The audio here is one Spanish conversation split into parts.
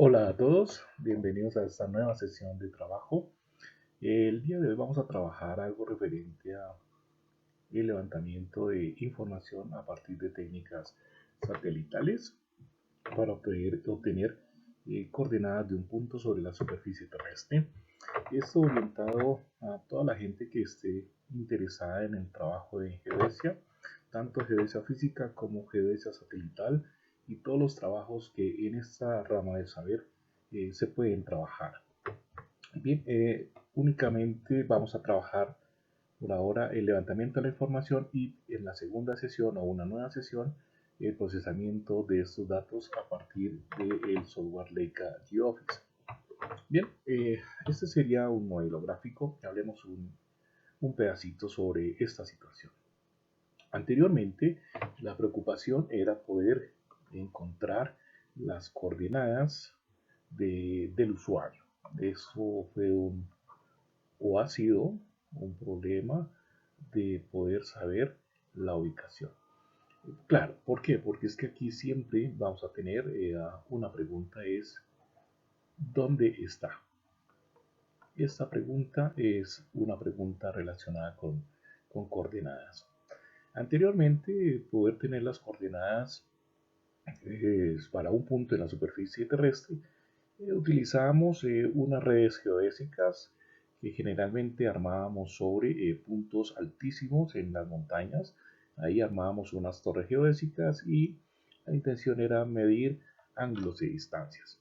Hola a todos, bienvenidos a esta nueva sesión de trabajo. El día de hoy vamos a trabajar algo referente a el levantamiento de información a partir de técnicas satelitales para poder obtener coordenadas de un punto sobre la superficie terrestre. Esto orientado a toda la gente que esté interesada en el trabajo de geodesia, tanto geodesia física como geodesia satelital y todos los trabajos que en esta rama de saber se pueden trabajar. Bien, únicamente vamos a trabajar por ahora el levantamiento de la información y en la segunda sesión o una nueva sesión el procesamiento de estos datos a partir del software Leica GeoOffice. Bien, este sería un modelo gráfico. Hablemos un pedacito sobre esta situación. Anteriormente, la preocupación era poder encontrar las coordenadas del usuario. Eso fue o ha sido un problema de poder saber la ubicación. Claro, ¿por qué? Porque es que aquí siempre vamos a tener una pregunta es ¿dónde está? Esta pregunta es una pregunta relacionada con coordenadas. Anteriormente, poder tener las coordenadas para un punto en la superficie terrestre, utilizábamos unas redes geodésicas que generalmente armábamos sobre puntos altísimos en las montañas. Ahí armábamos unas torres geodésicas y la intención era medir ángulos y distancias.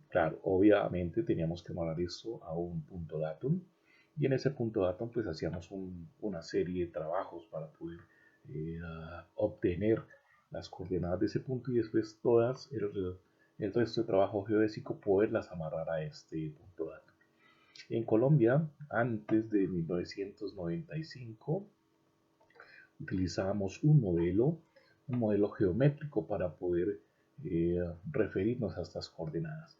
Claro, obviamente teníamos que mover esto a un punto datum y en ese punto datum pues hacíamos una serie de trabajos para poder obtener las coordenadas de ese punto y después todas el resto de trabajo geodésico poderlas amarrar a este punto datum. En Colombia, antes de 1995, utilizábamos un modelo geométrico para poder referirnos a estas coordenadas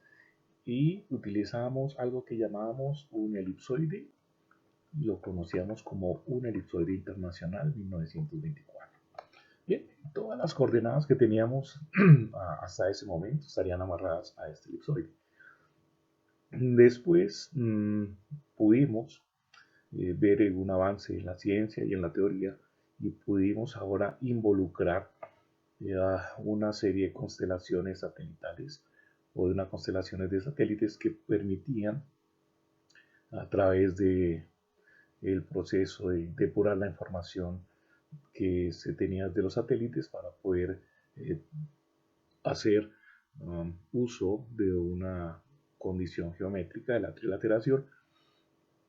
y utilizábamos algo que llamábamos un elipsoide y lo conocíamos como un elipsoide internacional 1924. Bien, todas las coordenadas que teníamos hasta ese momento estarían amarradas a este elipsoide. Después pudimos ver un avance en la ciencia y en la teoría y pudimos ahora involucrar una serie de constelaciones satelitales o de unas constelaciones de satélites que permitían a través de el proceso de depurar la información que se tenía de los satélites para poder eh, hacer uso de una condición geométrica de la trilateración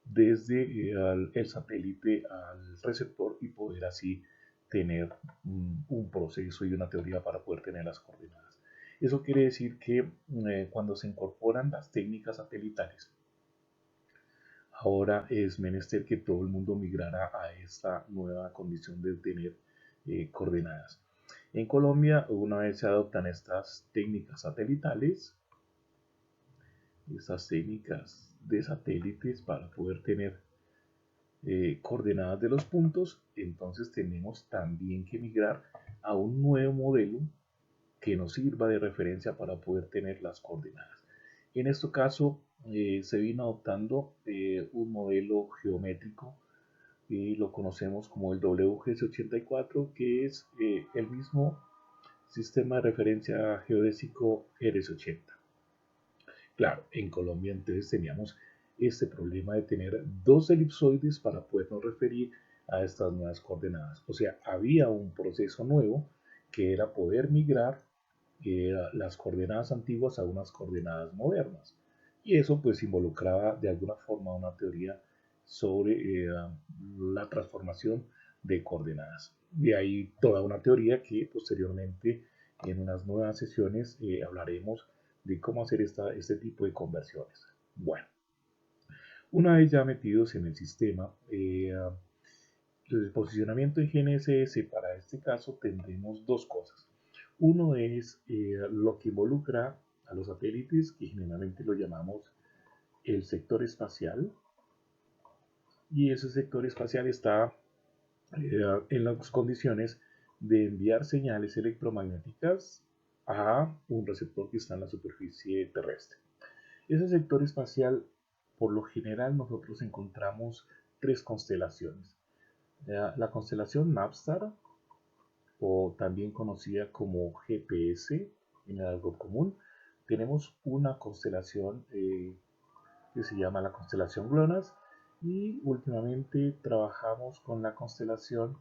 desde el satélite al receptor y poder así tener un proceso y una teoría para poder tener las coordenadas. Eso quiere decir que cuando se incorporan las técnicas satelitales, ahora es menester que todo el mundo migrara a esta nueva condición de tener coordenadas. En Colombia, una vez se adoptan estas técnicas satelitales, estas técnicas de satélites para poder tener coordenadas de los puntos, entonces tenemos también que migrar a un nuevo modelo que nos sirva de referencia para poder tener las coordenadas. En este caso se vino adoptando un modelo geométrico y lo conocemos como el WGS84, que es el mismo sistema de referencia geodésico RS80. Claro, en Colombia entonces teníamos este problema de tener dos elipsoides para podernos referir a estas nuevas coordenadas. O sea, había un proceso nuevo que era poder migrar las coordenadas antiguas a unas coordenadas modernas. Y eso pues involucraba de alguna forma una teoría sobre la transformación de coordenadas. De ahí toda una teoría que posteriormente en unas nuevas sesiones hablaremos de cómo hacer este tipo de conversiones. Bueno, una vez ya metidos en el sistema, el posicionamiento de GNSS para este caso tendremos dos cosas. Uno es lo que involucra a los satélites, que generalmente lo llamamos el sector espacial, y ese sector espacial está en las condiciones de enviar señales electromagnéticas a un receptor que está en la superficie terrestre. Ese sector espacial, por lo general, nosotros encontramos tres constelaciones. La constelación Navstar, o también conocida como GPS en el argot común. Tenemos una constelación que se llama la constelación GLONASS, y últimamente trabajamos con la constelación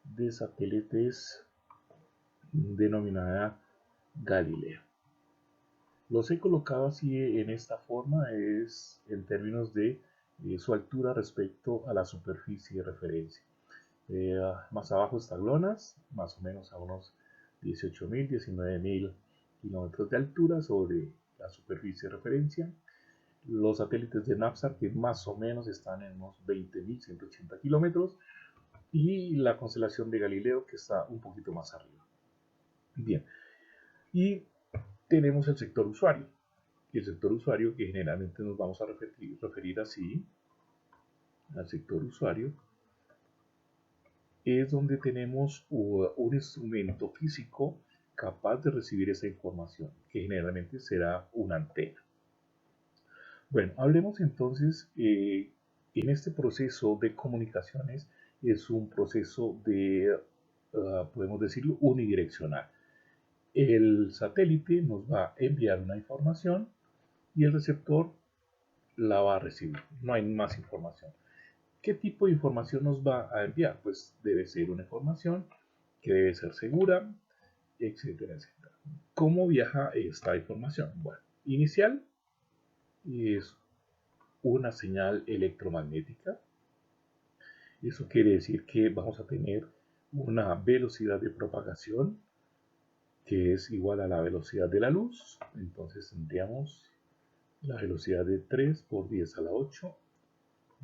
de satélites denominada Galileo. Los he colocado así en esta forma, es en términos de su altura respecto a la superficie de referencia. Más abajo está GLONASS, más o menos a unos 18.000, 19.000 kilómetros de altura sobre la superficie de referencia. Los satélites de Navstar, que más o menos están en unos 20.180 kilómetros, y la constelación de Galileo, que está un poquito más arriba. Bien, y tenemos el sector usuario. Y el sector usuario, que generalmente nos vamos a referir así, al sector usuario, es donde tenemos un instrumento físico capaz de recibir esa información, que generalmente será una antena. Bueno, hablemos entonces, en este proceso de comunicaciones es un proceso de, podemos decirlo, unidireccional. El satélite nos va a enviar una información y el receptor la va a recibir. No hay más información. ¿Qué tipo de información nos va a enviar? Pues debe ser una información que debe ser segura, etcétera, etcétera. ¿Cómo viaja esta información? Bueno, inicial es una señal electromagnética. Eso quiere decir que vamos a tener una velocidad de propagación que es igual a la velocidad de la luz. Entonces tendríamos la velocidad de 3 por 10 a la 8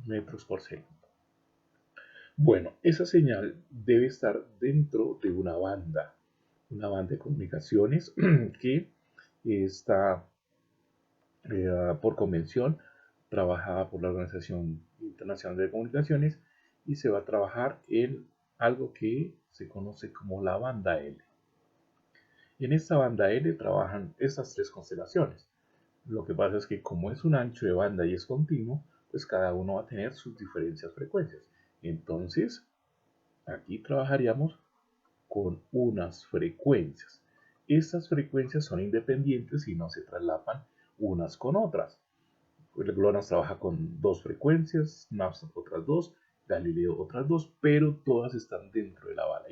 metros por segundo. Bueno, esa señal debe estar dentro de una banda de comunicaciones que está por convención trabajada por la Organización Internacional de Comunicaciones, y se va a trabajar en algo que se conoce como la banda L. En esta banda L trabajan estas tres constelaciones. Lo que pasa es que como es un ancho de banda y es continuo, pues cada uno va a tener sus diferentes frecuencias. Entonces, aquí trabajaríamos con unas frecuencias. Estas frecuencias son independientes y no se traslapan unas con otras. El GLONASS trabaja con dos frecuencias, Navstar otras dos, Galileo otras dos, pero todas están dentro de la banda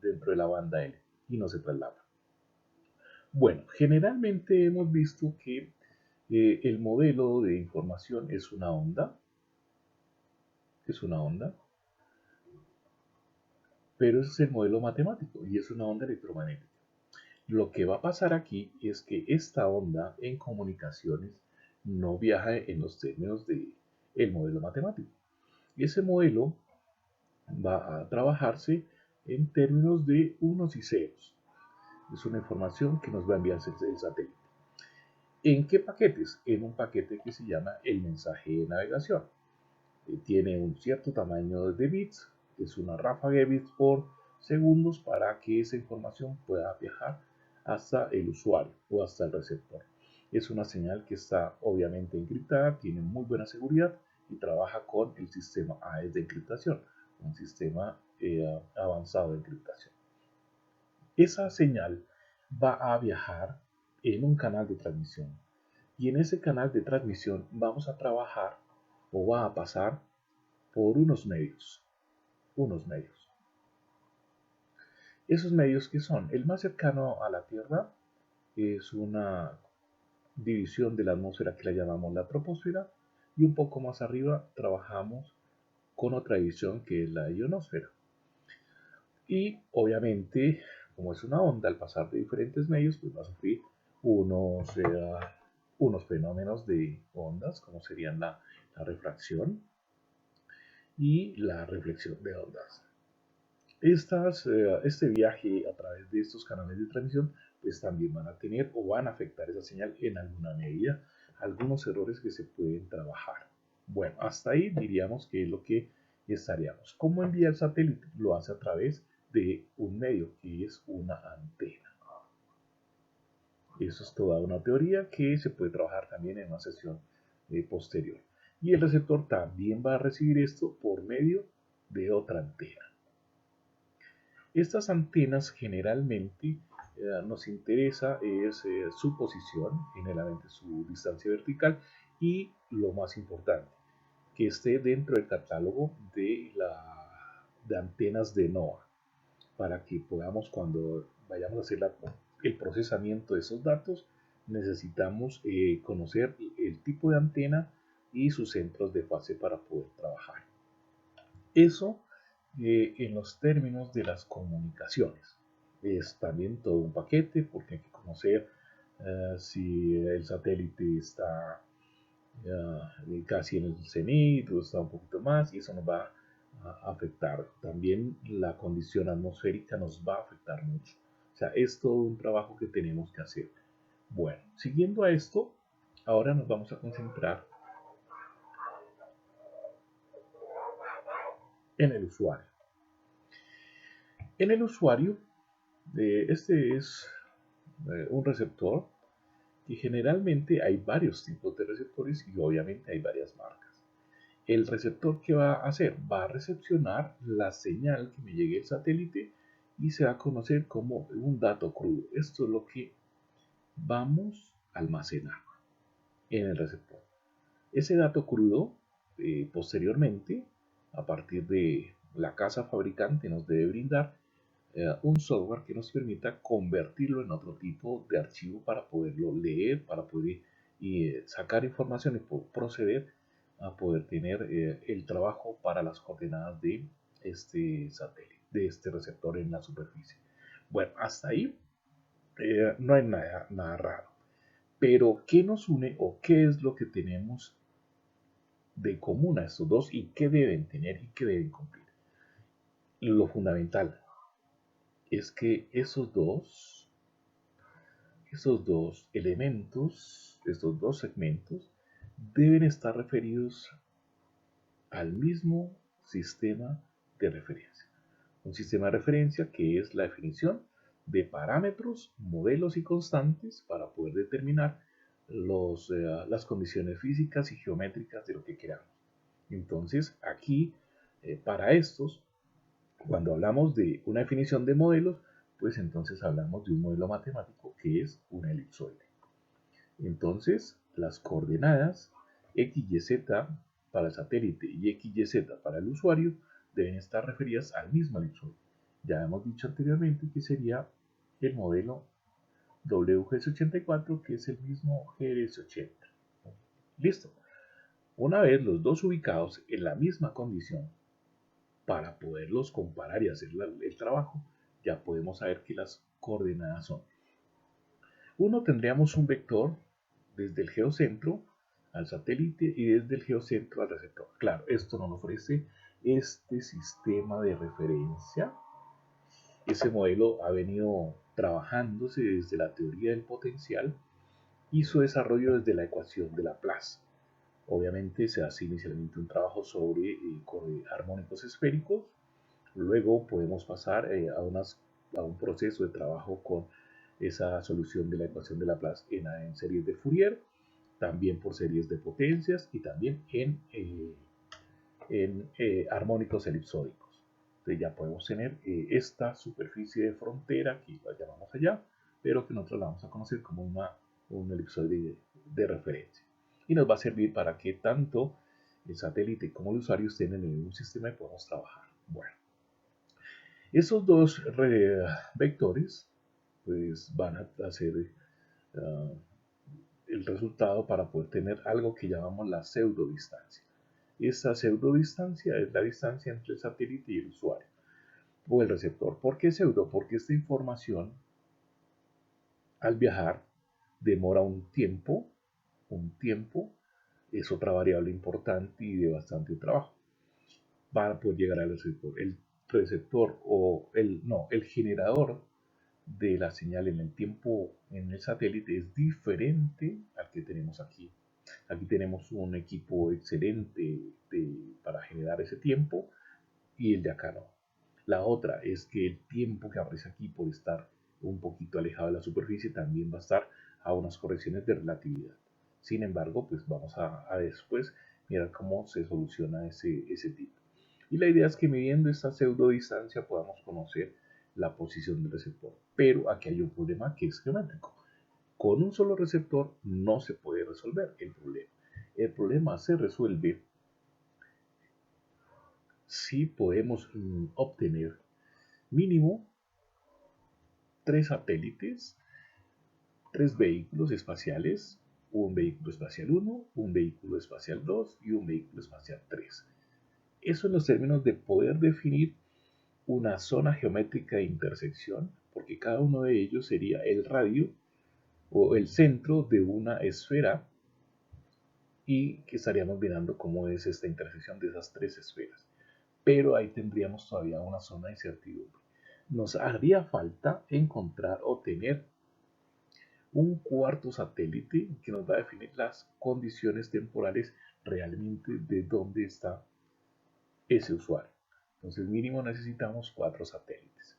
dentro de la banda L y no se traslapan. Bueno, generalmente hemos visto que el modelo de información es una onda, pero ese es el modelo matemático y es una onda electromagnética. Lo que va a pasar aquí es que esta onda en comunicaciones no viaja en los términos del modelo matemático. Y ese modelo va a trabajarse en términos de unos y ceros. Es una información que nos va a enviar el satélite. ¿En qué paquetes? En un paquete que se llama el mensaje de navegación. Tiene un cierto tamaño de bits, es una ráfaga de bits por segundos para que esa información pueda viajar hasta el usuario o hasta el receptor. Es una señal que está obviamente encriptada, tiene muy buena seguridad y trabaja con el sistema AES de encriptación, un sistema avanzado de encriptación. Esa señal va a viajar en un canal de transmisión, y en ese canal de transmisión vamos a trabajar o va a pasar por unos medios. Esos medios, que son el más cercano a la Tierra, es una división de la atmósfera que la llamamos la troposfera, y un poco más arriba trabajamos con otra división que es la ionosfera. Y obviamente, como es una onda, al pasar de diferentes medios, pues va a sufrir unos fenómenos de ondas, como serían la refracción y la reflexión de ondas. Este viaje a través de estos canales de transmisión, pues también van a tener o van a afectar esa señal en alguna medida, algunos errores que se pueden trabajar. Bueno, hasta ahí diríamos que es lo que estaríamos. ¿Cómo envía el satélite? Lo hace a través de un medio que es una antena. Eso es toda una teoría que se puede trabajar también en una sesión posterior. Y el receptor también va a recibir esto por medio de otra antena. Estas antenas generalmente nos interesa es su posición, generalmente su distancia vertical y lo más importante, que esté dentro del catálogo de antenas de NOAA para que podamos, cuando vayamos a hacer el procesamiento de esos datos, necesitamos conocer el tipo de antena y sus centros de fase para poder trabajar. Eso en los términos de las comunicaciones. Es también todo un paquete porque hay que conocer si el satélite está casi en el cenit o está un poquito más y eso nos va a afectar. También la condición atmosférica nos va a afectar mucho. O sea, es todo un trabajo que tenemos que hacer. Bueno, siguiendo a esto, ahora nos vamos a concentrar en el usuario. En el usuario, este es un receptor que generalmente hay varios tipos de receptores y obviamente hay varias marcas. El receptor, ¿qué va a hacer? Va a recepcionar la señal que me llegue el satélite y se va a conocer como un dato crudo. Esto es lo que vamos a almacenar en el receptor. Ese dato crudo, posteriormente, a partir de la casa fabricante, nos debe brindar un software que nos permita convertirlo en otro tipo de archivo para poderlo leer, para poder sacar información y proceder a poder tener el trabajo para las coordenadas de este satélite, de este receptor en la superficie. Bueno, hasta ahí no hay nada raro. Pero, ¿qué nos une o qué es lo que tenemos de común a estos dos y qué deben tener y qué deben cumplir? Lo fundamental es que esos dos elementos, estos dos segmentos, deben estar referidos al mismo sistema de referencia. Un sistema de referencia que es la definición de parámetros, modelos y constantes para poder determinar las condiciones físicas y geométricas de lo que queramos. Entonces, aquí, para estos, cuando hablamos de una definición de modelos, pues entonces hablamos de un modelo matemático que es una elipsoide. Entonces, las coordenadas x, y, z para el satélite y x, y, z para el usuario deben estar referidas al mismo elipsoide. Ya hemos dicho anteriormente que sería el modelo WGS84, que es el mismo GRS80. Listo. Una vez los dos ubicados en la misma condición, para poderlos comparar y hacer el trabajo, ya podemos saber que las coordenadas son: uno, tendríamos un vector desde el geocentro al satélite y desde el geocentro al receptor. Claro, esto nos ofrece este sistema de referencia. Ese modelo ha venido trabajándose desde la teoría del potencial y su desarrollo desde la ecuación de Laplace. Obviamente se hace inicialmente un trabajo sobre armónicos esféricos, luego podemos pasar a un proceso de trabajo con esa solución de la ecuación de Laplace en series de Fourier, también por series de potencias y también en armónicos elipsódicos. Entonces ya podemos tener esta superficie de frontera que la llamamos allá, pero que nosotros la vamos a conocer como un elipsoide de referencia. Y nos va a servir para que tanto el satélite como el usuario estén en el mismo sistema y podamos trabajar. Bueno, esos dos vectores pues van a hacer el resultado para poder tener algo que llamamos la pseudodistancia. Esta pseudodistancia es la distancia entre el satélite y el usuario o el receptor. ¿Por qué pseudo? Porque esta información al viajar demora un tiempo es otra variable importante y de bastante trabajo para poder llegar al receptor. El receptor o el generador de la señal en el tiempo en el satélite es diferente al que tenemos aquí. Aquí tenemos un equipo excelente para generar ese tiempo y el de acá no. La otra es que el tiempo que aparece aquí por estar un poquito alejado de la superficie también va a estar a unas correcciones de relatividad. Sin embargo, pues vamos a después mirar cómo se soluciona ese tipo. Y la idea es que midiendo esta pseudo distancia podamos conocer la posición del receptor. Pero aquí hay un problema que es geométrico. Con un solo receptor no se puede resolver el problema. El problema se resuelve si podemos obtener mínimo 3 satélites, 3 vehículos espaciales, un vehículo espacial 1, un vehículo espacial 2 y un vehículo espacial 3. Eso en los términos de poder definir una zona geométrica de intersección, porque cada uno de ellos sería el radio o el centro de una esfera y que estaríamos mirando cómo es esta intersección de esas 3 esferas. Pero ahí tendríamos todavía una zona de incertidumbre. Nos haría falta encontrar o tener un cuarto satélite que nos va a definir las condiciones temporales realmente de dónde está ese usuario. Entonces mínimo necesitamos 4 satélites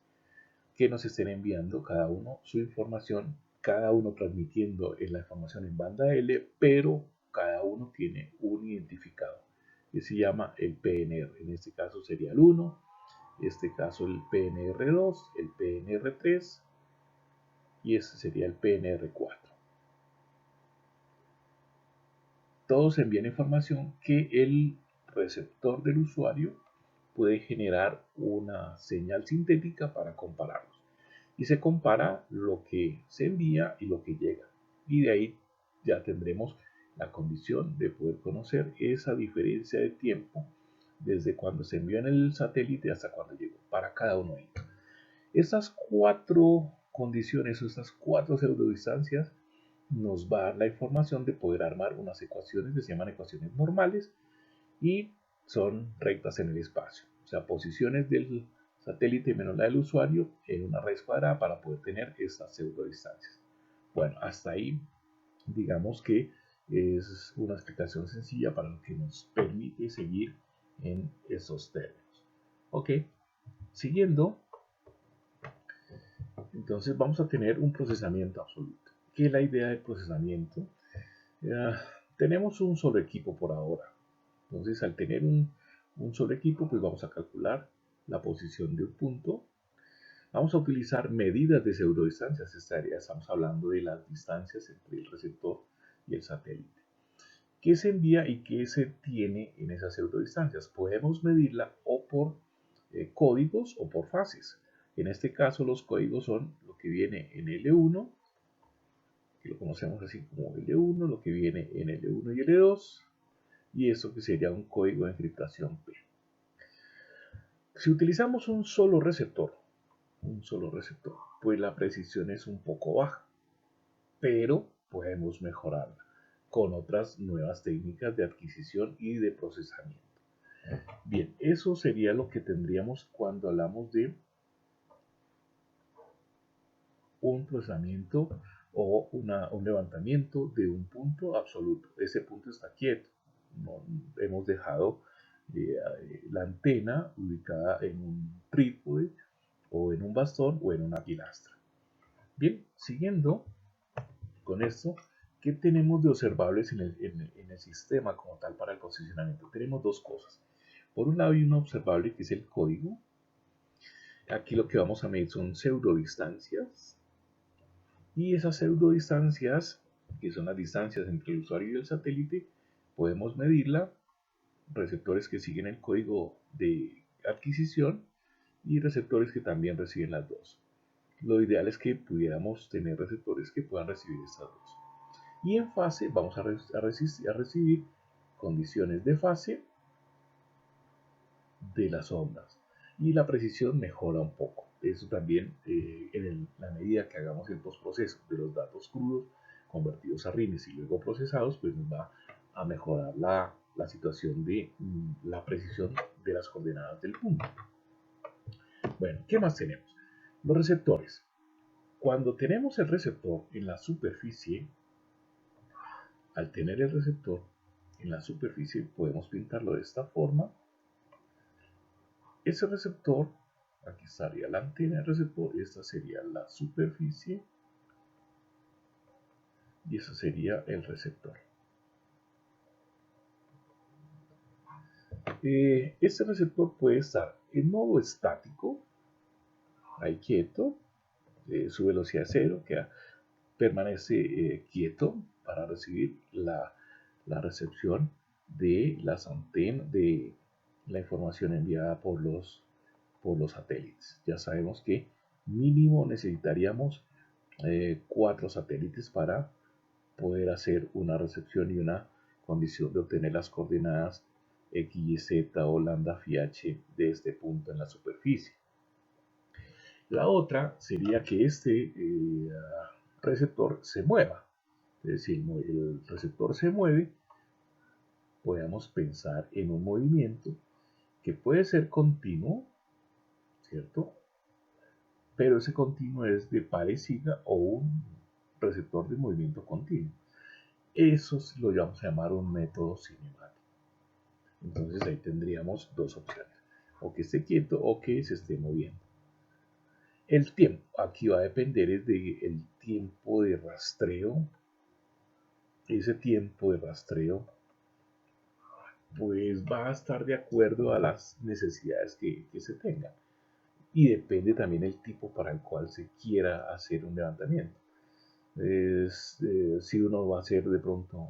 que nos estén enviando cada uno su información, cada uno transmitiendo la información en banda L, pero cada uno tiene un identificador que se llama el PNR. En este caso sería el 1, en este caso el PNR2, el PNR3 y este sería el PNR4. Todos envían información que el receptor del usuario puede generar una señal sintética para compararlos. Y se compara lo que se envía y lo que llega. Y de ahí ya tendremos la condición de poder conocer esa diferencia de tiempo desde cuando se envió en el satélite hasta cuando llegó para cada uno de ellos. Estas 4 condiciones o estas 4 pseudodistancias nos va a dar la información de poder armar unas ecuaciones que se llaman ecuaciones normales y son rectas en el espacio, o sea, posiciones del satélite menos la del usuario en una raíz cuadrada para poder tener estas pseudodistancias. Bueno, hasta ahí digamos que es una explicación sencilla para lo que nos permite seguir en esos términos. Ok, siguiendo, entonces vamos a tener un procesamiento absoluto. ¿Qué es la idea del procesamiento? Tenemos un solo equipo por ahora. Entonces, al tener un solo equipo, pues vamos a calcular la posición de un punto. Vamos a utilizar medidas de pseudodistancias. Estamos hablando de las distancias entre el receptor y el satélite. ¿Qué se envía y qué se tiene en esas pseudodistancias? Podemos medirla o por códigos o por fases. En este caso, los códigos son lo que viene en L1, que lo conocemos así como L1, lo que viene en L1 y L2, y esto que sería un código de encriptación P. Si utilizamos un solo receptor, pues la precisión es un poco baja, pero podemos mejorarla con otras nuevas técnicas de adquisición y de procesamiento. Bien, eso sería lo que tendríamos cuando hablamos de un procesamiento o un levantamiento de un punto absoluto. Ese punto está quieto. No, hemos dejado la antena ubicada en un trípode o en un bastón o en una pilastra. Bien, siguiendo con esto, ¿qué tenemos de observables en el sistema como tal para el posicionamiento? Tenemos 2 cosas. Por un lado hay un observable que es el código. Aquí lo que vamos a medir son pseudodistancias. Y esas pseudodistancias, que son las distancias entre el usuario y el satélite, podemos medirla. Receptores que siguen el código de adquisición y receptores que también reciben las dos. Lo ideal es que pudiéramos tener receptores que puedan recibir estas dos. Y en fase vamos a recibir condiciones de fase de las ondas. Y la precisión mejora un poco. Eso también en la medida que hagamos el postproceso de los datos crudos convertidos a rines y luego procesados, pues nos va a mejorar la situación de la precisión de las coordenadas del punto. Bueno, ¿qué más tenemos? Los receptores. Cuando tenemos el receptor en la superficie, al tener el receptor en la superficie podemos pintarlo de esta forma. Ese receptor, aquí estaría la antena del receptor, esta sería la superficie. y eso sería el receptor. Este receptor puede estar en modo estático, ahí quieto, su velocidad cero, que permanece quieto para recibir la recepción de las antenas, de la información enviada por los satélites. Ya sabemos que mínimo necesitaríamos 4 satélites para poder hacer una recepción y una condición de obtener las coordenadas X, Y, Z o lambda phi h de este punto en la superficie. La otra sería que este receptor se mueva. Es decir, el receptor se mueve, podemos pensar en un movimiento que puede ser continuo, ¿cierto? Pero ese continuo es de parecida o un receptor de movimiento continuo. Eso lo vamos a llamar un método cinemático. Entonces ahí tendríamos dos opciones, o que esté quieto o que se esté moviendo. El tiempo, aquí va a depender del tiempo de rastreo. Ese tiempo de rastreo pues va a estar de acuerdo a las necesidades que se tengan. Y depende también el tipo para el cual se quiera hacer un levantamiento. Si uno va a hacer de pronto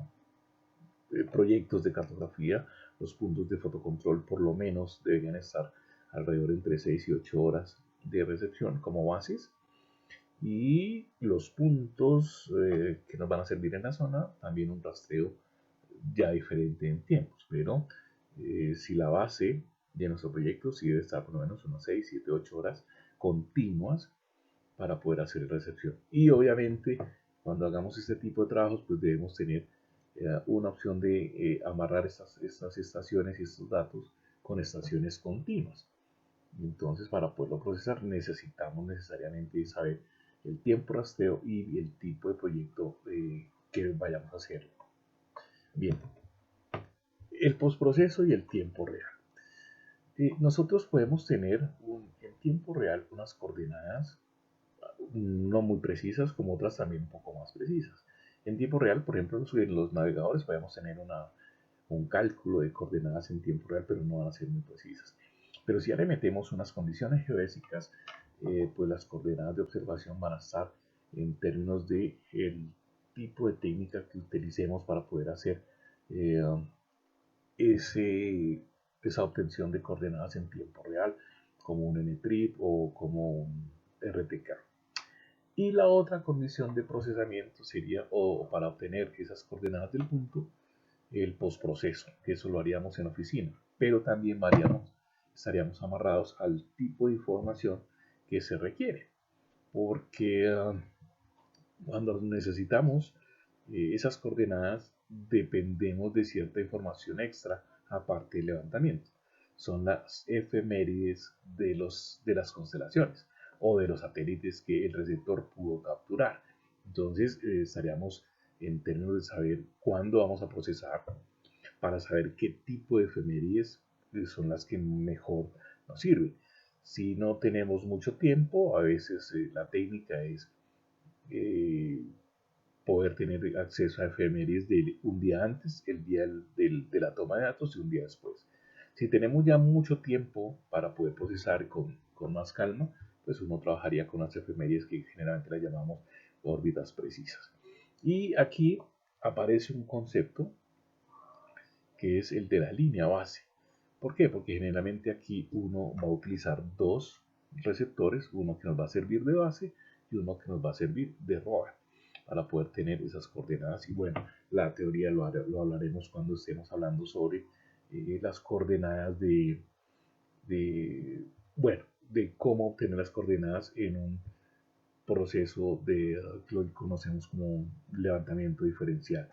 proyectos de cartografía, los puntos de fotocontrol por lo menos deberían estar alrededor entre 6 y 8 horas de recepción como bases. Y los puntos que nos van a servir en la zona, también un rastreo ya diferente en tiempos, pero si la base de nuestro proyecto sí debe estar por lo menos unas 6, 7, 8 horas continuas para poder hacer recepción. Y obviamente cuando hagamos este tipo de trabajos pues debemos tener una opción de amarrar estas estaciones y estos datos con estaciones continuas. Entonces para poderlo procesar necesitamos necesariamente saber el tiempo rastreo y el tipo de proyecto que vayamos a hacer. Bien, el postproceso y el tiempo real. Nosotros podemos tener en tiempo real unas coordenadas no muy precisas, como otras también un poco más precisas. En tiempo real, por ejemplo, en los navegadores podemos tener un cálculo de coordenadas en tiempo real, pero no van a ser muy precisas. Pero si ya le metemos unas condiciones geodésicas, pues las coordenadas de observación van a estar en términos de el tipo de técnica que utilicemos para poder hacer eh, esa obtención de coordenadas en tiempo real, como un NTRIP o como un RTK. Y la otra condición de procesamiento sería, o para obtener esas coordenadas del punto, el postproceso, que eso lo haríamos en oficina, pero también estaríamos amarrados al tipo de información que se requiere, porque cuando necesitamos esas coordenadas dependemos de cierta información extra aparte del levantamiento. Son las efemérides de las constelaciones o de los satélites que el receptor pudo capturar. Entonces estaríamos en términos de saber cuándo vamos a procesar para saber qué tipo de efemérides son las que mejor nos sirven. Si no tenemos mucho tiempo, a veces la técnica es eh, poder tener acceso a efemérides de un día antes, el día de la toma de datos y un día después. Si tenemos ya mucho tiempo para poder procesar con más calma, pues uno trabajaría con las efemérides que generalmente las llamamos órbitas precisas. Y aquí aparece un concepto que es el de la línea base. ¿Por qué? Porque generalmente aquí uno va a utilizar dos receptores, uno que nos va a servir de base y uno que nos va a servir de ROA para poder tener esas coordenadas. Y bueno, la teoría lo hablaremos cuando estemos hablando sobre las coordenadas bueno, de cómo obtener las coordenadas en un proceso de lo que conocemos como un levantamiento diferencial.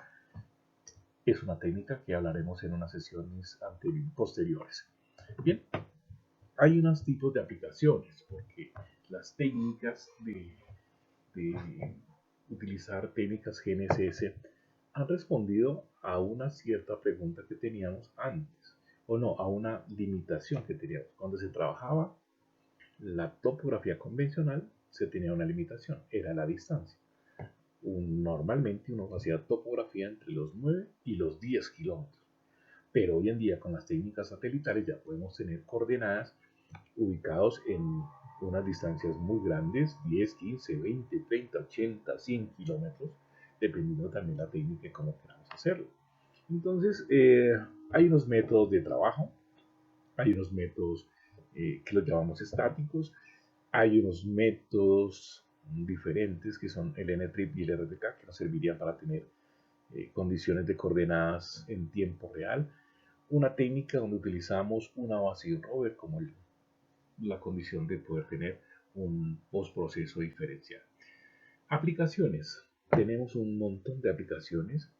Es una técnica que hablaremos en unas sesiones posteriores. Bien, hay unos tipos de aplicaciones, porque las técnicas de utilizar técnicas GNSS han respondido a una cierta pregunta que teníamos antes, o no, a una limitación que teníamos. Cuando se trabajaba la topografía convencional, se tenía una limitación, era la distancia. Normalmente uno hacía topografía entre los 9 y los 10 kilómetros, pero hoy en día con las técnicas satelitales ya podemos tener coordenadas ubicados en unas distancias muy grandes, 10, 15, 20, 30, 80, 100 kilómetros, dependiendo también la técnica y cómo queramos hacerlo. Entonces, hay unos métodos de trabajo, hay unos métodos que los llamamos estáticos, hay unos métodos diferentes que son el N-trip y el RTK que nos servirían para tener condiciones de coordenadas en tiempo real. Una técnica donde utilizamos una base y un rover como la condición de poder tener un postproceso diferencial. Aplicaciones. Tenemos un montón de aplicaciones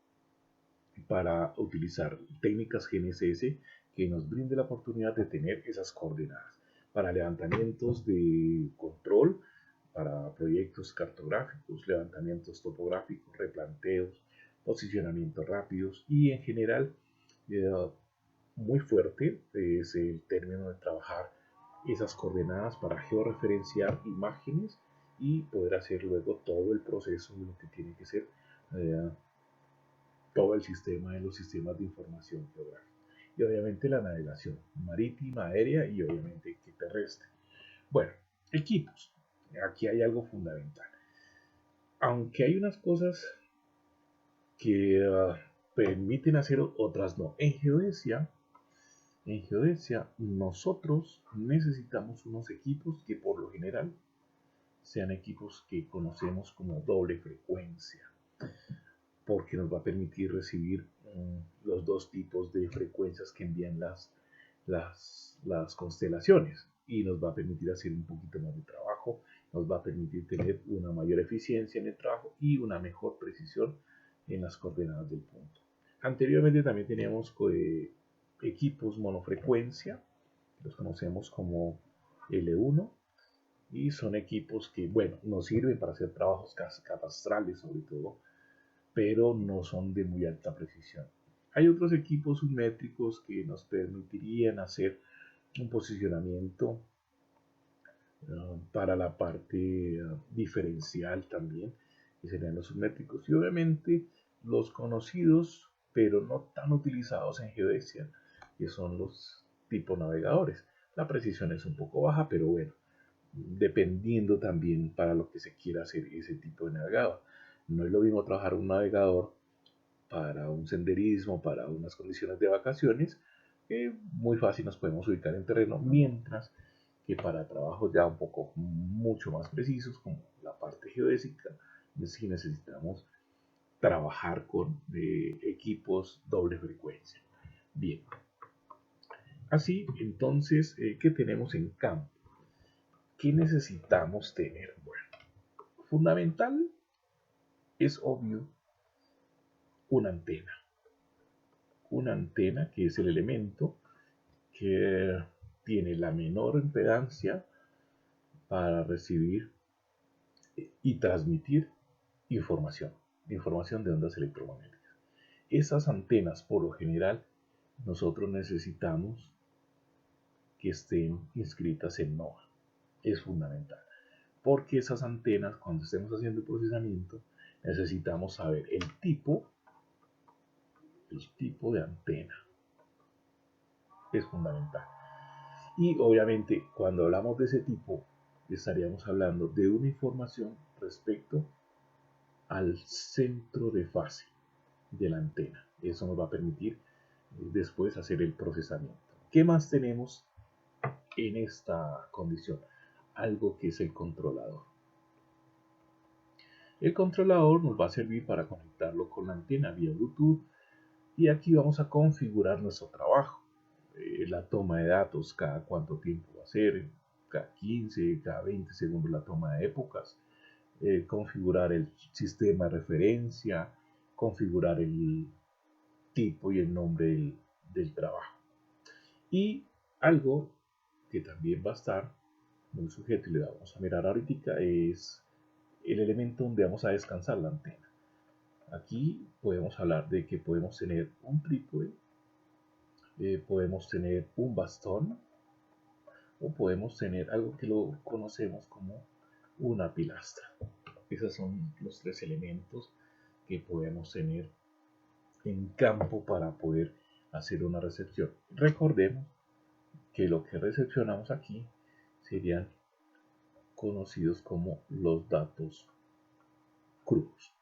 para utilizar técnicas GNSS que nos brinde la oportunidad de tener esas coordenadas para levantamientos de control, para proyectos cartográficos, levantamientos topográficos, replanteos, posicionamientos rápidos y en general muy fuerte es el término de trabajar esas coordenadas para georreferenciar imágenes y poder hacer luego todo el proceso de lo que tiene que ser eh, todo el sistema de los sistemas de información geográfica. Y obviamente la navegación marítima, aérea y obviamente terrestre. Bueno, equipos. Aquí hay algo fundamental. Aunque hay unas cosas que permiten hacer, otras no. En geodesia nosotros necesitamos unos equipos que por lo general sean equipos que conocemos como doble frecuencia, porque nos va a permitir recibir los dos tipos de frecuencias que envían las constelaciones y nos va a permitir hacer un poquito más de trabajo, nos va a permitir tener una mayor eficiencia en el trabajo y una mejor precisión en las coordenadas del punto. Anteriormente también teníamos equipos monofrecuencia, los conocemos como L1, y son equipos que, bueno, nos sirven para hacer trabajos catastrales sobre todo, pero no son de muy alta precisión. Hay otros equipos submétricos que nos permitirían hacer un posicionamiento para la parte diferencial también, que serían los submétricos. Y obviamente los conocidos, pero no tan utilizados en geodesia, que son los tipo navegadores. La precisión es un poco baja, pero bueno, dependiendo también para lo que se quiera hacer ese tipo de navegador. No es lo mismo trabajar un navegador para un senderismo, para unas condiciones de vacaciones, que muy fácil nos podemos ubicar en terreno, mientras que para trabajos ya un poco mucho más precisos, como la parte geodésica, sí necesitamos trabajar con equipos doble frecuencia. Bien, así entonces, ¿qué tenemos en campo? ¿Qué necesitamos tener? Bueno, fundamental es obvio una antena que es el elemento que tiene la menor impedancia para recibir y transmitir información, información de ondas electromagnéticas. Esas antenas, por lo general, nosotros necesitamos que estén inscritas en NOAA. Es fundamental, porque esas antenas, cuando estemos haciendo el procesamiento, necesitamos saber el tipo de antena. Es fundamental. Y obviamente, cuando hablamos de ese tipo, estaríamos hablando de una información respecto al centro de fase de la antena. Eso nos va a permitir después hacer el procesamiento. ¿Qué más tenemos en esta condición? Algo que es el controlador. El controlador nos va a servir para conectarlo con la antena vía Bluetooth y aquí vamos a configurar nuestro trabajo. La toma de datos, cada cuánto tiempo va a ser, cada 15, cada 20 segundos la toma de épocas, configurar el sistema de referencia, configurar el tipo y el nombre del trabajo. Y algo que también va a estar muy sujeto y le vamos a mirar ahorita es el elemento donde vamos a descansar la antena. Aquí podemos hablar de que podemos tener un trípode, podemos tener un bastón o podemos tener algo que lo conocemos como una pilastra. Esos son los tres elementos que podemos tener en campo para poder hacer una recepción. Recordemos que lo que recepcionamos aquí serían conocidos como los datos crudos.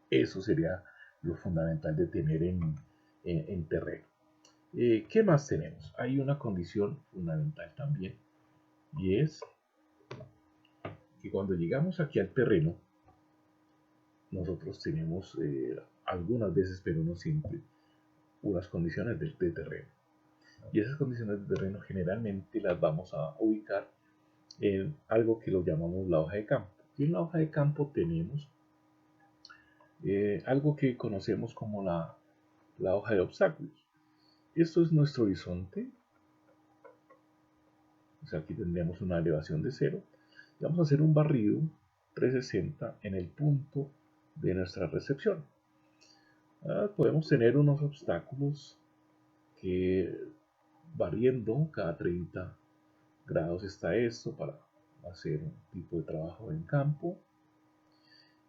Eso sería lo fundamental de tener en terreno. ¿Qué más tenemos? Hay una condición fundamental también, y es que cuando llegamos aquí al terreno, nosotros tenemos algunas veces, pero no siempre, unas condiciones de terreno. Y esas condiciones de terreno generalmente las vamos a ubicar en algo que lo llamamos la hoja de campo. Y en la hoja de campo tenemos algo que conocemos como la hoja de obstáculos. Esto es nuestro horizonte. O sea, aquí tendríamos una elevación de 0. Y vamos a hacer un barrido 360 en el punto de nuestra recepción. Podemos tener unos obstáculos que barriendo cada 30 grados está esto para hacer un tipo de trabajo en campo.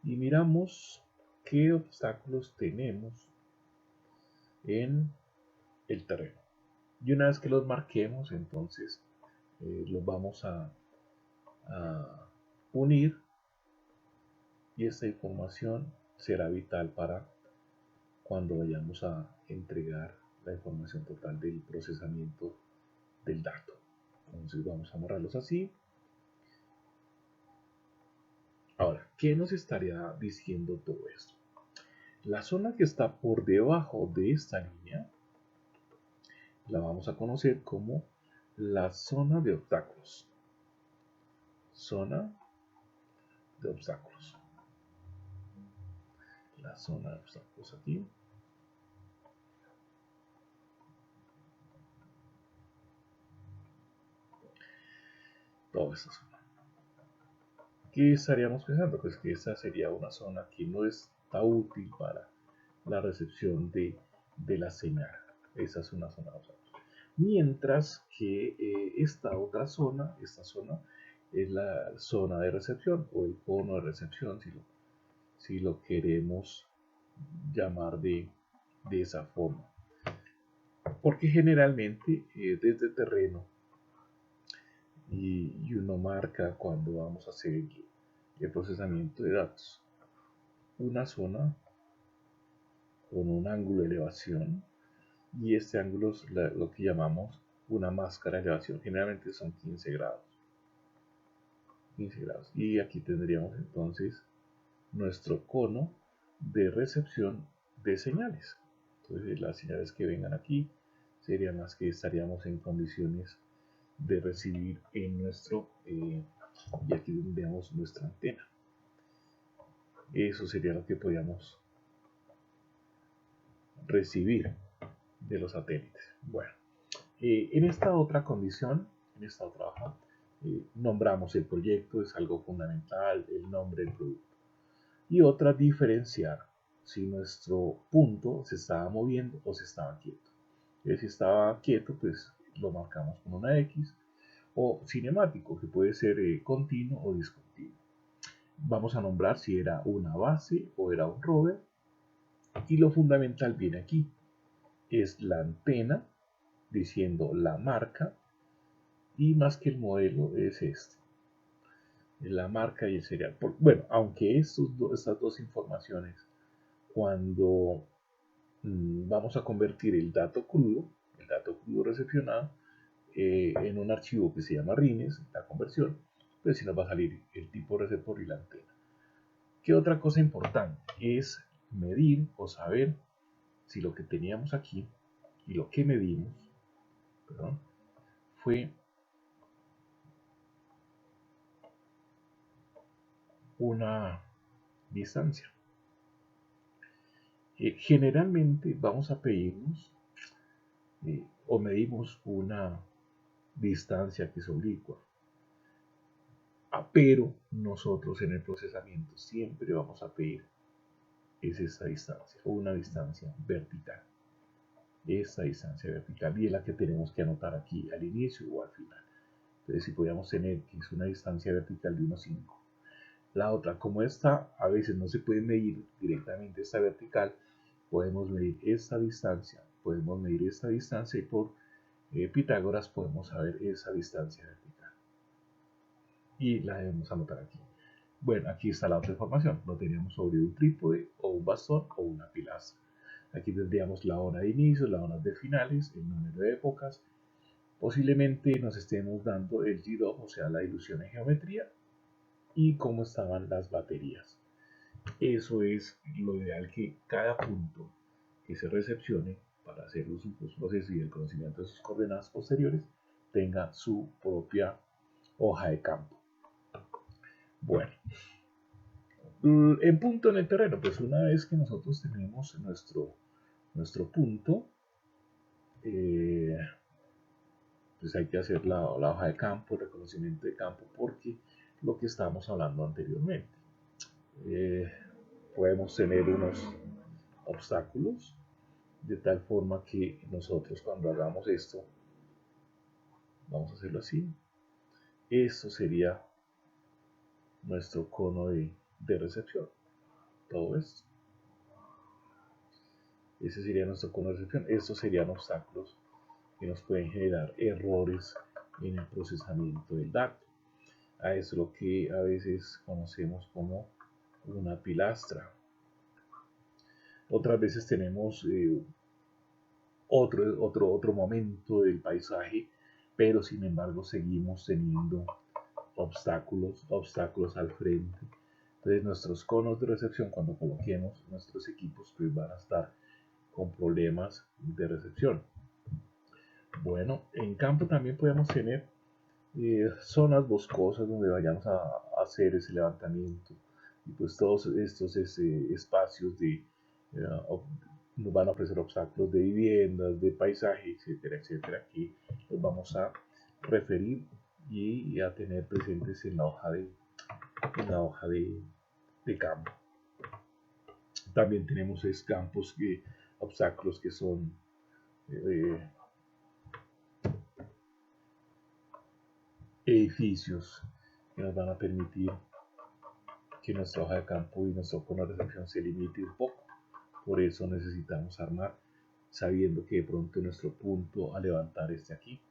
Y miramos qué obstáculos tenemos en el terreno. Y una vez que los marquemos, entonces los vamos a unir, y esta información será vital para cuando vayamos a entregar la información total del procesamiento del dato. Entonces vamos a amarrarlos así. Ahora, ¿qué nos estaría diciendo todo esto? La zona que está por debajo de esta línea la vamos a conocer como la zona de obstáculos. Zona de obstáculos. La zona de obstáculos aquí. Toda esta zona. ¿Qué estaríamos pensando? Pues que esta sería una zona que no está útil para la recepción de la señal. Esa es una zona de obstáculos. Mientras que esta otra zona, esta zona es la zona de recepción o el cono de recepción, si lo queremos llamar de esa forma. Porque generalmente desde terreno y uno marca cuando vamos a hacer el procesamiento de datos una zona con un ángulo de elevación, y este ángulo es lo que llamamos una máscara de elevación. Generalmente son 15 grados. 15 grados. Y aquí tendríamos entonces nuestro cono de recepción de señales. Entonces las señales que vengan aquí serían las que estaríamos en condiciones de recibir en nuestro y aquí tendríamos nuestra antena. Eso sería lo que podríamos recibir de los satélites. Bueno, en esta otra condición, en esta otra hoja, nombramos el proyecto, es algo fundamental, el nombre del producto. Y otra, diferenciar si nuestro punto se estaba moviendo o se estaba quieto. Si estaba quieto, pues lo marcamos con una X, o cinemático, que puede ser continuo o discontinuo. Vamos a nombrar si era una base o era un rover, y lo fundamental viene aquí, es la antena diciendo la marca, y más que el modelo es este, la marca y el serial. Bueno, aunque estas dos informaciones, cuando vamos a convertir el dato crudo recepcionado en un archivo que se llama RINES, la conversión, pues si nos va a salir el tipo receptor y la antena. ¿Qué otra cosa importante? Es medir o saber si lo que teníamos aquí y lo que medimos, perdón, fue una distancia. Generalmente vamos a pedirnos o medimos una distancia que es oblicua, pero nosotros en el procesamiento siempre vamos a pedir esa distancia o una distancia vertical. Esta distancia vertical, y es la que tenemos que anotar aquí al inicio o al final. Entonces, si podríamos tener que es una distancia vertical de 1,5, La otra, como esta a veces no se puede medir directamente esta vertical, podemos medir esta distancia, y por Pitágoras podemos saber esa distancia vertical. Y la debemos anotar aquí. Bueno, aquí está la otra información. Lo teníamos sobre un trípode o un bastón o una pilastra. Aquí tendríamos la hora de inicio, la hora de finales, el número de épocas. Posiblemente nos estemos dando el GDOF, o sea, la ilusión en geometría, y cómo estaban las baterías. Eso es lo ideal, que cada punto que se recepcione para hacer los procesos y el conocimiento de sus coordenadas posteriores tenga su propia hoja de campo. Bueno, en punto en el terreno, pues una vez que nosotros tenemos nuestro punto, pues hay que hacer la hoja de campo, el reconocimiento de campo, porque lo que estábamos hablando anteriormente. Podemos tener unos obstáculos de tal forma que nosotros cuando hagamos esto, vamos a hacerlo así, esto sería nuestro cono de recepción, todo esto. Ese sería nuestro cono de recepción. Estos serían obstáculos que nos pueden generar errores en el procesamiento del dato. A eso es lo que a veces conocemos como una pilastra. Otras veces tenemos otro momento del paisaje, pero sin embargo seguimos teniendo obstáculos al frente. Entonces nuestros conos de recepción, cuando coloquemos nuestros equipos, pues van a estar con problemas de recepción. Bueno, en campo también podemos tener zonas boscosas donde vayamos a hacer ese levantamiento, y pues todos estos espacios nos van a ofrecer obstáculos de viviendas, de paisaje, etcétera, etcétera, que los vamos a referir y a tener presentes en la hoja de campo. También tenemos campos, obstáculos que son eh, edificios que nos van a permitir que nuestra hoja de campo y nuestro cono de recepción se limite un poco. Por eso necesitamos armar sabiendo que de pronto nuestro punto a levantar esté aquí.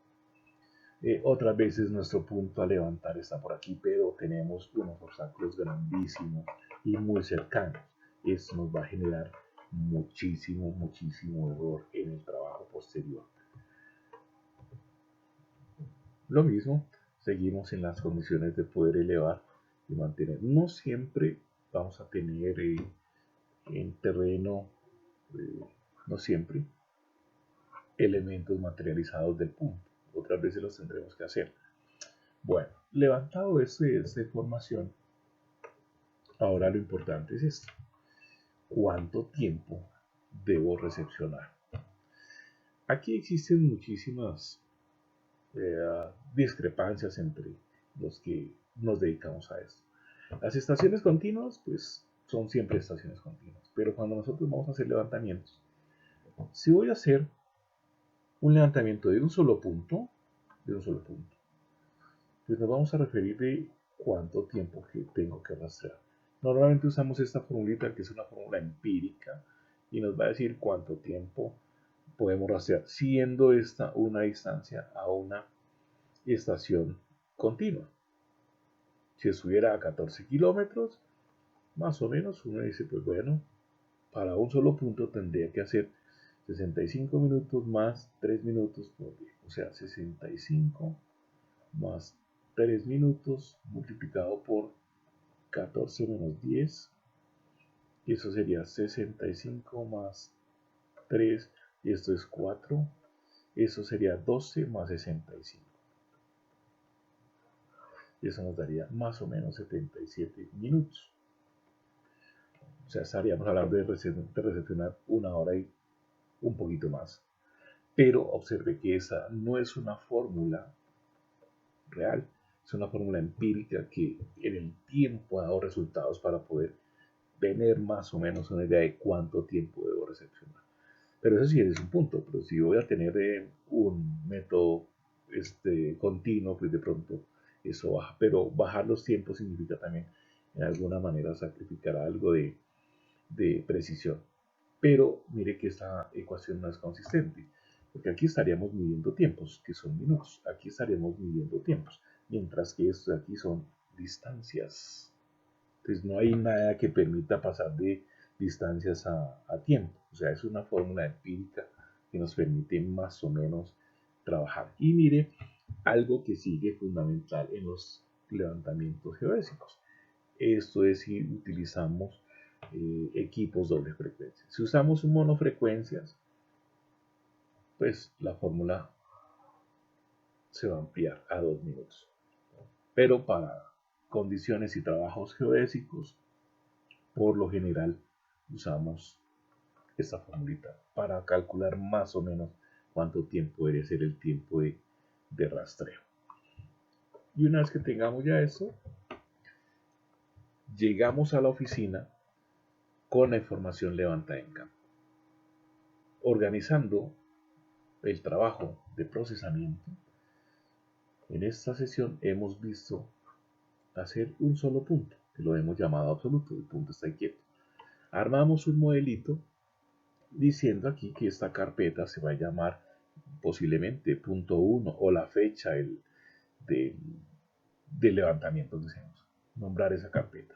Otras veces nuestro punto a levantar está por aquí, pero tenemos unos obstáculos grandísimos y muy cercanos. Esto nos va a generar muchísimo error en el trabajo posterior. Lo mismo, seguimos en las condiciones de poder elevar y mantener. No siempre vamos a tener en terreno, no siempre, elementos materializados del punto. Otras veces los tendremos que hacer. Bueno, levantado esta información, ahora lo importante es esto. ¿Cuánto tiempo debo recepcionar? Aquí existen muchísimas discrepancias entre los que nos dedicamos a esto. Las estaciones continuas, pues son siempre estaciones continuas, pero cuando nosotros vamos a hacer levantamientos, si voy a hacer un levantamiento de un solo punto, pues nos vamos a referir de cuánto tiempo que tengo que rastrear. Normalmente usamos esta formulita, que es una fórmula empírica, y nos va a decir cuánto tiempo podemos rastrear, siendo esta una distancia a una estación continua. Si estuviera a 14 kilómetros, más o menos uno dice, pues bueno, para un solo punto tendría que hacer 65 minutos más 3 minutos por día. O sea, 65 más 3 minutos multiplicado por 14 menos 10. Y eso sería 65 más 3. Y esto es 4. Eso sería 12 más 65. Y eso nos daría más o menos 77 minutos. O sea, estaríamos hablando de recepcionar una hora y un poquito más. Pero observe que esa no es una fórmula real, es una fórmula empírica que en el tiempo ha dado resultados para poder tener más o menos una idea de cuánto tiempo debo recepcionar. Pero eso sí es un punto, pero si voy a tener un método continuo, pues de pronto eso baja. Pero bajar los tiempos significa también de alguna manera sacrificará algo de precisión. Pero mire que esta ecuación no es consistente, porque aquí estaríamos midiendo tiempos, que son minutos. Aquí estaríamos midiendo tiempos, mientras que esto de aquí son distancias. Entonces no hay nada que permita pasar de distancias a tiempo. O sea, es una fórmula empírica que nos permite más o menos trabajar. Y mire, algo que sigue fundamental en los levantamientos geodésicos. Esto es si utilizamos equipos doble frecuencia. Si usamos monofrecuencias, pues la fórmula se va a ampliar a 2 minutos. Pero para condiciones y trabajos geodésicos, por lo general usamos esta formulita para calcular más o menos cuánto tiempo debe ser el tiempo de rastreo. Y una vez que tengamos ya esto, llegamos a la oficina con la información levantada en campo, organizando el trabajo de procesamiento. En esta sesión hemos visto hacer un solo punto, que lo hemos llamado absoluto, el punto está quieto. Armamos un modelito diciendo aquí que esta carpeta se va a llamar posiblemente punto 1 o la fecha del levantamiento que deseamos nombrar esa carpeta.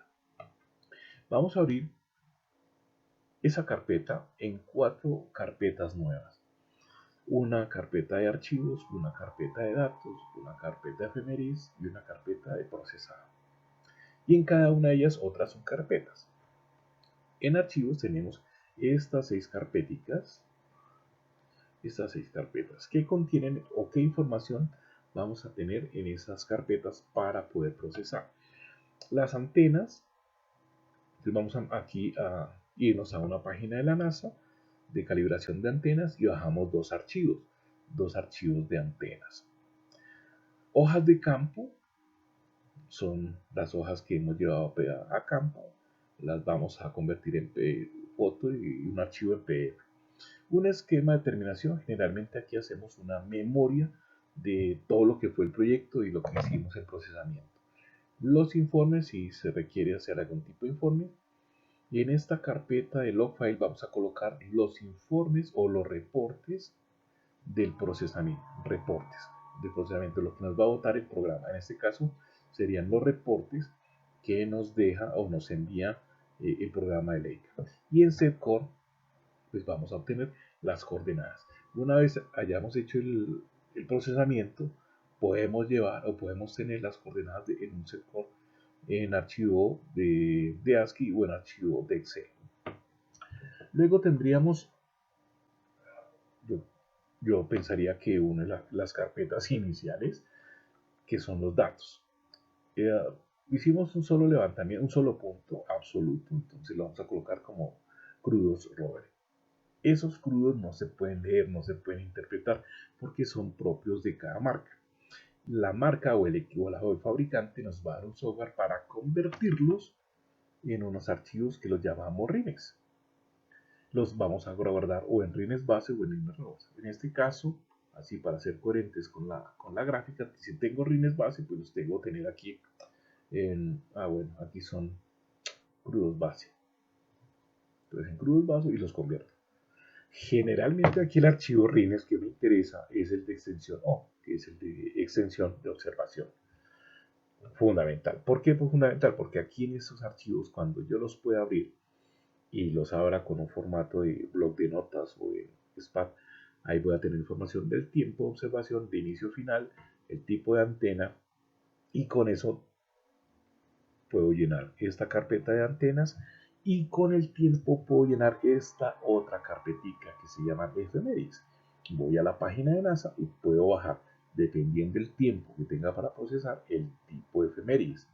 Vamos a abrir esa carpeta en 4 carpetas nuevas. Una carpeta de archivos, una carpeta de datos, una carpeta de efemérides y una carpeta de procesado. Y en cada una de ellas otras subcarpetas. En archivos tenemos estas 6 carpeticas, que contienen o qué información vamos a tener en esas carpetas para poder procesar. Las antenas, entonces vamos aquí a irnos a una página de la NASA de calibración de antenas y bajamos dos archivos de antenas. Hojas de campo son las hojas que hemos llevado a campo, las vamos a convertir en foto y un archivo en PDF. Un esquema de terminación, generalmente aquí hacemos una memoria de todo lo que fue el proyecto y lo que hicimos en procesamiento. Los informes, si se requiere hacer algún tipo de informe. Y en esta carpeta de log file vamos a colocar los informes o los reportes del procesamiento. Reportes del procesamiento, lo que nos va a botar el programa. En este caso serían los reportes que nos deja o nos envía el programa de Leica. Y en setcore pues vamos a obtener las coordenadas. Una vez hayamos hecho el procesamiento, podemos llevar o podemos tener las coordenadas en un setcore en archivo de ASCII o en archivo de Excel. Luego tendríamos, yo pensaría que una de las carpetas iniciales, que son los datos. Hicimos un solo levantamiento, un solo punto absoluto, entonces lo vamos a colocar como crudos Robert. Esos crudos no se pueden leer, no se pueden interpretar, porque son propios de cada marca. La marca o el fabricante nos va a dar un software para convertirlos en unos archivos que los llamamos RINEX. Los vamos a guardar o en RINEX base o en RINEX base. En este caso, así para ser coherentes con la gráfica, si tengo RINEX base, pues los tengo que tener aquí bueno, aquí son crudos base. Entonces en crudos base y los convierto. Generalmente aquí el archivo RINEX que me interesa es el de extensión O, que es el de extensión de observación. Fundamental. ¿Por qué? Pues fundamental, porque aquí en estos archivos, cuando yo los pueda abrir y los abra con un formato de bloc de notas o de SPAT, ahí voy a tener información del tiempo de observación, de inicio final, el tipo de antena, y con eso puedo llenar esta carpeta de antenas y con el tiempo puedo llenar esta otra carpetica que se llama efemérides. Voy a la página de NASA y puedo bajar, dependiendo del tiempo que tenga para procesar, el tipo de efemérides.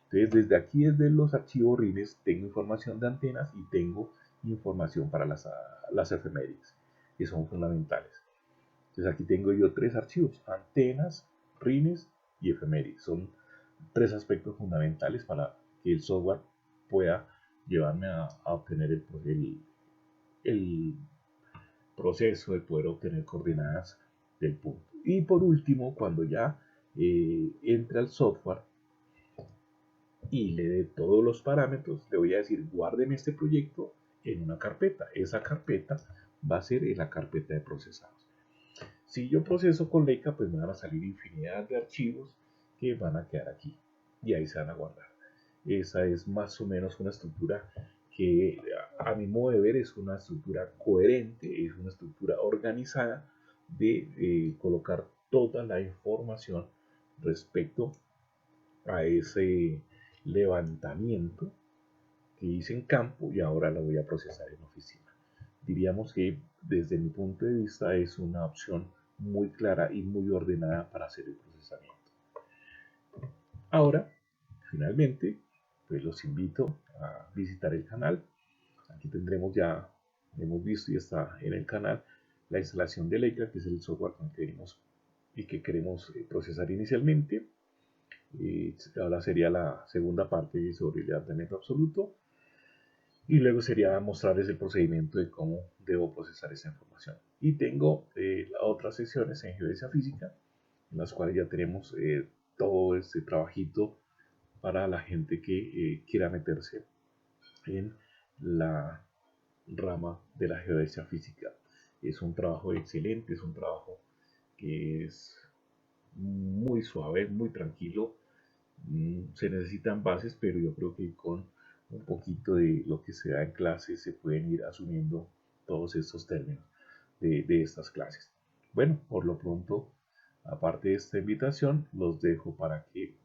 Entonces, desde aquí, desde los archivos RINEX, tengo información de antenas y tengo información para las efemérides, que son fundamentales. Entonces, aquí tengo yo 3 archivos: antenas, RINEX y efemérides. Son 3 aspectos fundamentales para que el software pueda llevarme a obtener el proceso de poder obtener coordenadas del punto. Y por último, cuando ya entra el software, y le dé todos los parámetros, le voy a decir guárdeme este proyecto en una carpeta. Esa carpeta va a ser en la carpeta de procesados. Si yo proceso con Leica, pues me van a salir infinidad de archivos que van a quedar aquí y ahí se van a guardar. Esa es más o menos una estructura que a mi modo de ver es una estructura coherente, es una estructura organizada de colocar toda la información respecto a ese levantamiento que hice en campo y ahora lo voy a procesar en oficina. Diríamos que desde mi punto de vista es una opción muy clara y muy ordenada para hacer el procesamiento. Ahora, finalmente, pues los invito a visitar el canal. Aquí tendremos ya, hemos visto y está en el canal la instalación de Leica, que es el software con que queremos y que queremos procesar inicialmente. Ahora sería la segunda parte sobre el levantamiento absoluto. Y luego sería mostrarles el procedimiento de cómo debo procesar esa información. Y tengo otras secciones en geodesia física, en las cuales ya tenemos todo este trabajito para la gente que quiera meterse en la rama de la geodesia física. Es un trabajo excelente, es un trabajo que es muy suave, muy tranquilo. Se necesitan bases, pero yo creo que con un poquito de lo que se da en clase se pueden ir asumiendo todos estos términos de estas clases. Bueno, por lo pronto, aparte de esta invitación, los dejo para que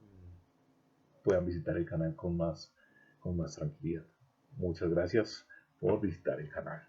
puedan visitar el canal con más tranquilidad. Muchas gracias por visitar el canal.